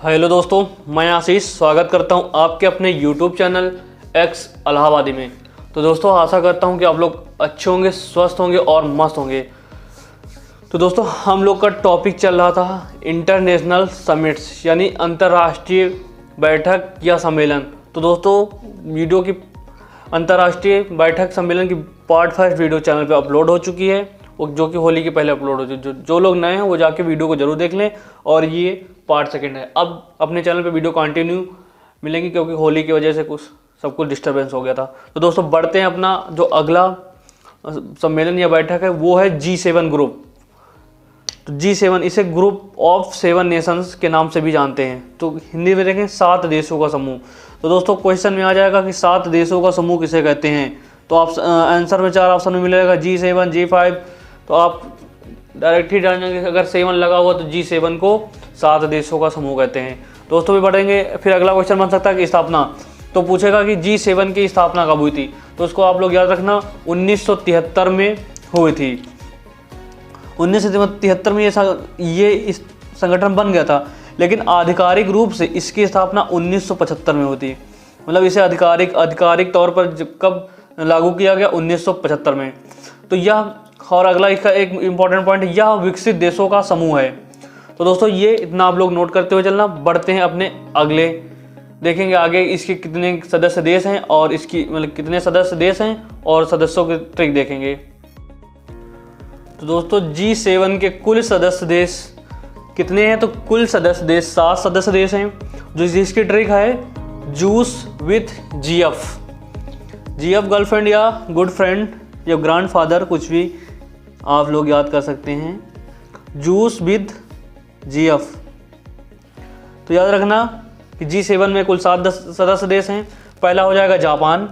Hello दोस्तों, मैं आशीष स्वागत करता हूं आपके अपने YouTube चैनल एक्स इलाहाबादी में। तो दोस्तों आशा करता हूं कि आप लोग अच्छे होंगे, स्वस्थ होंगे और मस्त होंगे। तो दोस्तों हम लोग का टॉपिक चल रहा था इंटरनेशनल समिट्स यानी अंतर्राष्ट्रीय बैठक या सम्मेलन। तो दोस्तों वीडियो की अंतर्राष्ट्रीय बैठक सम्मेलन की पार्ट 1 वीडियो चैनल पे अपलोड हो चुकी है, वो जो कि होली के पहले अपलोड हो चुकी है। जो लोग नए हैं वो जाके वीडियो को जरूर देख लें। और ये पार्ट 2 है। अब अपने चैनल पे वीडियो कंटिन्यू मिलेंगी क्योंकि होली की वजह से सब कुछ डिस्टर्बेंस हो गया था। तो दोस्तों बढ़ते हैं, अपना जो अगला सम्मेलन या बैठक है वो है G7 ग्रुप। तो G7 इसे ग्रुप ऑफ 7 नेशंस के नाम से भी जानते हैं। तो हिंदी में देखें 7 देशों का समूह। तो दोस्तों क्वेश्चन में आ जाएगा कि 7 देशों का समूह किसे कहते हैं। तो आप आंसर में 4 ऑप्शन में मिलेगा G7, G5। तो आप डायरेक्ट ही जान जाएंगे अगर 7 लगा हुआ तो G7 को 7 देशों का समूह कहते हैं। दोस्तों भी बढ़ेंगे, फिर अगला क्वेश्चन बन सकता है कि स्थापना। तो पूछेगा कि G7 की स्थापना कब हुई थी। तो उसको आप लोग याद रखना 1973 में हुई थी। 1973 में ये इस संगठन बन गया था, लेकिन आधिकारिक रूप से इसकी स्थापना 1975 में होती। मतलब इसे आधिकारिक तौर पर कब लागू किया गया, 1975 में। तो यह, और अगला इसका एक इम्पॉर्टेंट पॉइंट, यह विकसित देशों का समूह है। तो दोस्तों ये इतना आप लोग नोट करते हुए चलना। बढ़ते हैं अपने अगले, देखेंगे आगे इसके कितने सदस्य देश हैं और इसकी मतलब कितने सदस्य देश हैं और सदस्यों की ट्रिक देखेंगे। तो दोस्तों G7 के कुल सदस्य देश कितने हैं। तो कुल सदस्य देश 7 सदस्य देश हैं। जो जिसकी ट्रिक है juice with GF। GF girlfriend या गुड फ्रेंड या ग्रैंडफादर, कुछ भी आप लोग याद कर सकते हैं। Juice with GF। तो याद रखना कि G7 में कुल 7 सदस्य देश हैं। पहला हो जाएगा जापान।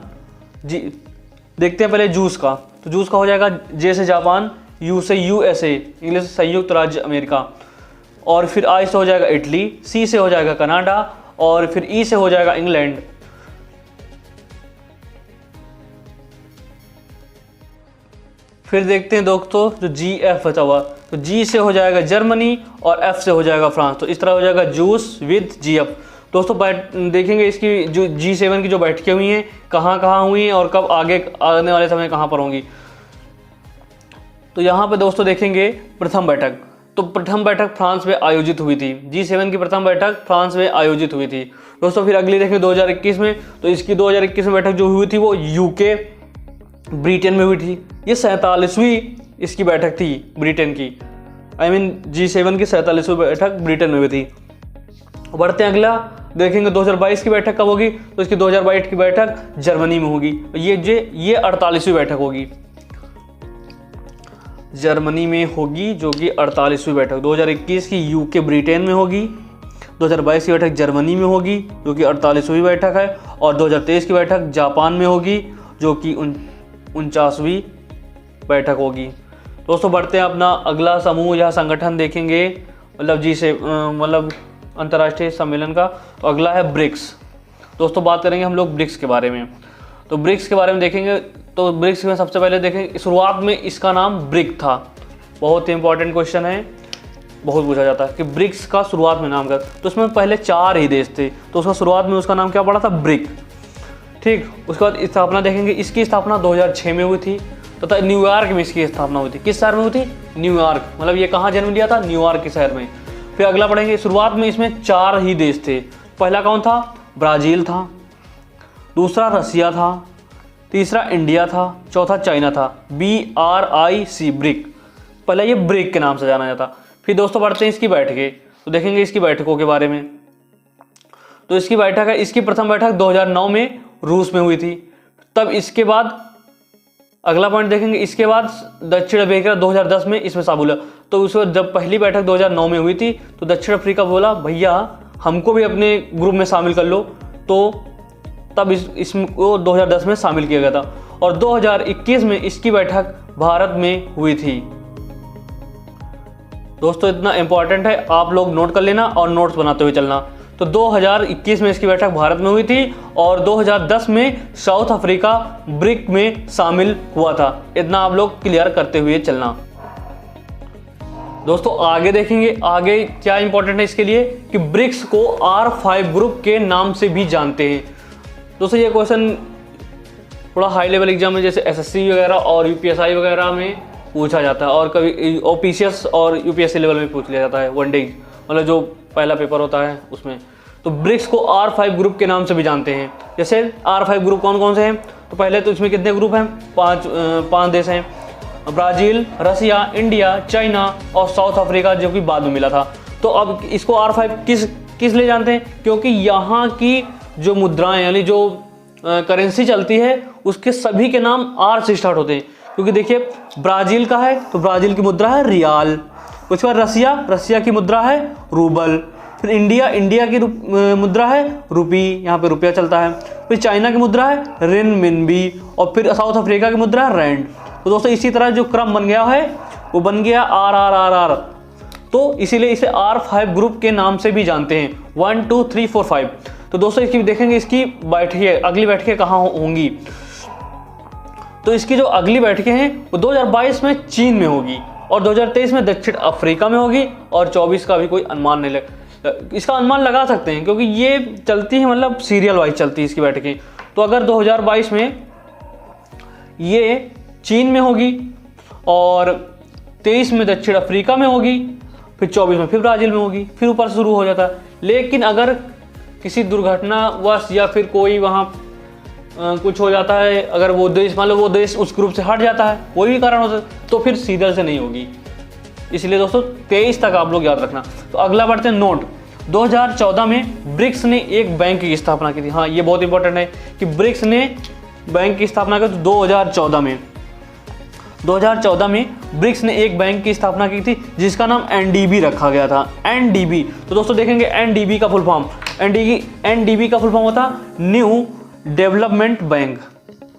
देखते हैं पहले जूस का। तो जूस का हो जाएगा J से जापान, U से USA, इंग्लिश से संयुक्त राज्य अमेरिका, और फिर I से हो जाएगा इटली, C से हो जाएगा कनाडा, और फिर E से हो जाएगा इंग्लैंड। फिर देखते हैं दोस्तों जो GF बचा हुआ। तो G से हो जाएगा जर्मनी और F से हो जाएगा फ्रांस। तो इस तरह हो जाएगा जूस विद GF। दोस्तों देखेंगे इसकी जो G7 की जो बैठकें हुई हैं कहाँ हुई हैं और कब आगे आने वाले समय कहाँ पर होंगी। तो यहाँ पे दोस्तों देखेंगे प्रथम बैठक। तो प्रथम बैठक फ्रांस में आयोजित हुई थी। G7 की प्रथम बैठक फ्रांस में आयोजित हुई थी दोस्तों। फिर अगली देखेंगे 2021 में। तो इसकी 2021 में बैठक जो हुई थी वो UK ब्रिटेन में हुई थी। ये 47वीं इसकी बैठक थी ब्रिटेन की। G7 की 47वीं बैठक ब्रिटेन में हुई थी। बढ़ते हैं अगला, देखेंगे 2022 की बैठक कब होगी। तो इसकी 2022 की बैठक जर्मनी में होगी। ये 48वीं बैठक होगी, जर्मनी में होगी, जो कि 48वीं बैठक। 2021 की UK ब्रिटेन में होगी, 2022 की बैठक जर्मनी में होगी जो कि 48वीं बैठक है, और 2023 की बैठक जापान में होगी जो कि 49वीं बैठक होगी। दोस्तों बढ़ते हैं अपना अगला समूह या संगठन देखेंगे, मतलब अंतर्राष्ट्रीय सम्मेलन का। तो अगला है ब्रिक्स। दोस्तों बात करेंगे हम लोग ब्रिक्स के बारे में। तो ब्रिक्स के बारे में देखेंगे। तो ब्रिक्स में सबसे पहले देखेंगे, शुरुआत में इसका नाम ब्रिक था। बहुत ही इंपॉर्टेंट क्वेश्चन है, बहुत पूछा जाता है कि ब्रिक्स का शुरुआत में नाम क्या। तो उसमें पहले 4 ही देश थे, तो उसका शुरुआत में उसका नाम क्या पड़ा था, ब्रिक। ठीक, उसके बाद स्थापना देखेंगे। इसकी स्थापना 2006 में हुई थी तथा न्यूयॉर्क में इसकी स्थापना हुई थी। किस शहर में हुई थी, न्यूयॉर्क। मतलब ये कहाँ जन्म लिया था, न्यूयॉर्क के शहर में। फिर अगला पढ़ेंगे, शुरुआत में इसमें 4 ही देश थे। पहला कौन था, ब्राज़ील था, दूसरा रसिया था, तीसरा इंडिया था, चौथा चाइना था। BRIC ब्रिक, पहले ये ब्रिक के नाम से जाना जाता। फिर दोस्तों बढ़ते हैं इसकी बैठकें। तो देखेंगे इसकी बैठकों के बारे में। तो इसकी बैठक है, इसकी प्रथम बैठक 2009 में रूस में हुई थी। तब इसके बाद अगला पॉइंट देखेंगे, इसके बाद दक्षिण अफ्रीका 2010 में इसमें शामिल हुआ। तो उस वक्त जब पहली बैठक 2009 में हुई थी तो दक्षिण अफ्रीका बोला भैया हमको भी अपने ग्रुप में शामिल कर लो। तो तब इसको 2010 में शामिल किया गया था, और 2021 में इसकी बैठक भारत में हुई थी। दोस्तों इतना इंपॉर्टेंट है, आप लोग नोट कर लेना और नोट्स बनाते हुए चलना। तो 2021 में इसकी बैठक भारत में हुई थी और 2010 में साउथ अफ्रीका ब्रिक में शामिल हुआ था। इतना आप लोग क्लियर करते हुए चलना। दोस्तों आगे देखेंगे, आगे क्या इंपॉर्टेंट है इसके लिए कि ब्रिक्स को R5 ग्रुप के नाम से भी जानते हैं। दोस्तों ये क्वेश्चन थोड़ा हाई लेवल एग्जाम में जैसे SSC वगैरह और UPSI वगैरह में पूछा जाता है, और कभी OPCS और UPSC लेवल में पूछ लिया जाता है, वनडे मतलब जो पहला पेपर होता है उसमें। तो ब्रिक्स को R5 ग्रुप के नाम से भी जानते हैं। जैसे R5 ग्रुप कौन कौन से हैं, तो पहले तो इसमें कितने ग्रुप हैं, पाँच देश हैं, ब्राज़ील, रसिया, इंडिया, चाइना और साउथ अफ्रीका, जो कि बाद में मिला था। तो अब इसको R5 किस लिए जानते हैं, क्योंकि यहाँ की जो मुद्राएं यानी जो करेंसी चलती है उसके सभी के नाम R से स्टार्ट होते हैं। क्योंकि देखिए ब्राज़ील का है तो ब्राज़ील की मुद्रा है रियाल, उसके बाद रसिया की मुद्रा है रूबल, फिर इंडिया की मुद्रा है रुपी, यहाँ पे रुपया चलता है, फिर चाइना की मुद्रा है रिनमिनबी, और फिर साउथ अफ्रीका की मुद्रा है रैंड। तो दोस्तों इसी तरह जो क्रम बन गया है वो बन गया RRRR, तो इसीलिए इसे R5 ग्रुप के नाम से भी जानते हैं, 1 2 3 4 5। तो दोस्तों इसकी देखेंगे, इसकी बैठकें, अगली बैठकें कहाँ होंगी। तो इसकी जो अगली बैठकें हैं वो 2022 में चीन में होगी, और 2023 में दक्षिण अफ्रीका में होगी, और 24 का भी कोई अनुमान नहीं इसका अनुमान लगा सकते हैं क्योंकि ये चलती है, मतलब सीरियल वाइज चलती है इसकी बैठकें। तो अगर 2022 में ये चीन में होगी, और 23 में दक्षिण अफ्रीका में होगी, फिर 24 में फिर ब्राज़ील में होगी, फिर ऊपर से शुरू हो जाता है। लेकिन अगर किसी दुर्घटनावश या फिर कोई वहाँ कुछ हो जाता है, अगर वो देश मान लो वो देश उस ग्रुप से हट जाता है, कोई भी कारण होता है, तो फिर सीरियल से नहीं होगी। इसलिए दोस्तों 23 तक आप लोग याद रखना। तो अगला बढ़ते हैं नोट। 2014 में ब्रिक्स ने एक बैंक की स्थापना की थी। हाँ ये बहुत इंपॉर्टेंट है कि ब्रिक्स ने बैंक की स्थापना की। तो 2014 में ब्रिक्स ने एक बैंक की स्थापना की थी जिसका नाम NDB रखा गया था। NDB, तो दोस्तों देखेंगे NDB का फुल फॉर्म, NDB का फुल फॉर्म होता न्यू डेवलपमेंट बैंक,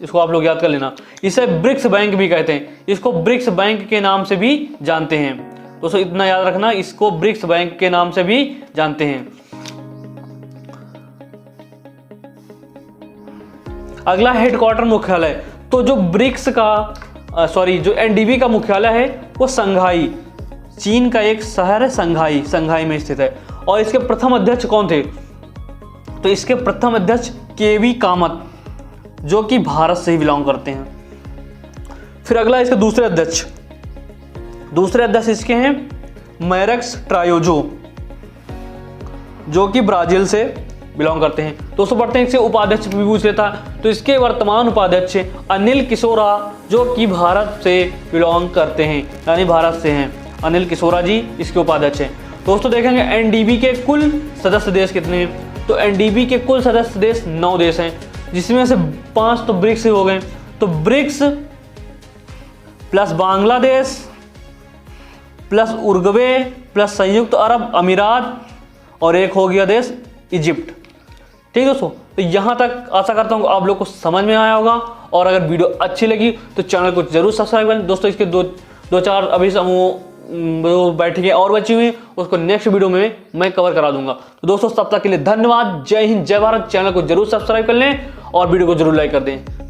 इसको आप लोग याद कर लेना। इसे ब्रिक्स बैंक भी कहते हैं, इसको ब्रिक्स बैंक के नाम से भी जानते हैं। दोस्तों इतना याद रखना, इसको ब्रिक्स बैंक के नाम से भी जानते हैं। अगला हेडक्वार्टर मुख्यालय। तो जो ब्रिक्स का जो NDB का मुख्यालय है वो संघाई, चीन का एक शहर है संघाई में स्थित है। और इसके प्रथम अध्यक्ष कौन थे, तो इसके प्रथम अध्यक्ष KV कामत, जो कि भारत से ही बिलोंग करते हैं। फिर अगला इसके दूसरे अध्यक्ष इसके हैं मैरक्स ट्रायोजो, जो कि ब्राजील से बिलोंग करते हैं। दोस्तों बढ़ते हैं इससे उपाध्यक्ष भी पूछ लेता है। तो इसके वर्तमान उपाध्यक्ष अनिल किशोरा, जो कि भारत से बिलोंग करते हैं, यानी भारत से हैं। अनिल किशोरा जी इसके उपाध्यक्ष हैं। दोस्तों देखेंगे NDB के कुल सदस्य देश कितने हैं। तो NDB के कुल सदस्य देश 9 देश हैं, जिसमें से 5 तो ब्रिक्स हो गए। तो BRICS plus Bangladesh plus Uruguay plus संयुक्त अरब अमीरात, और एक हो गया देश इजिप्ट। ठीक दोस्तों, तो यहाँ तक आशा करता हूँ आप लोग को समझ में आया होगा। और अगर वीडियो अच्छी लगी तो चैनल को जरूर सब्सक्राइब करें। दोस्तों इसके दो चार अभी समूह बैठकें और बची हुई, उसको नेक्स्ट वीडियो में मैं कवर करा दूंगा। तो दोस्तों तब तक के लिए धन्यवाद। जय हिंद, जय भारत। चैनल को जरूर सब्सक्राइब कर लें और वीडियो को जरूर लाइक कर दें।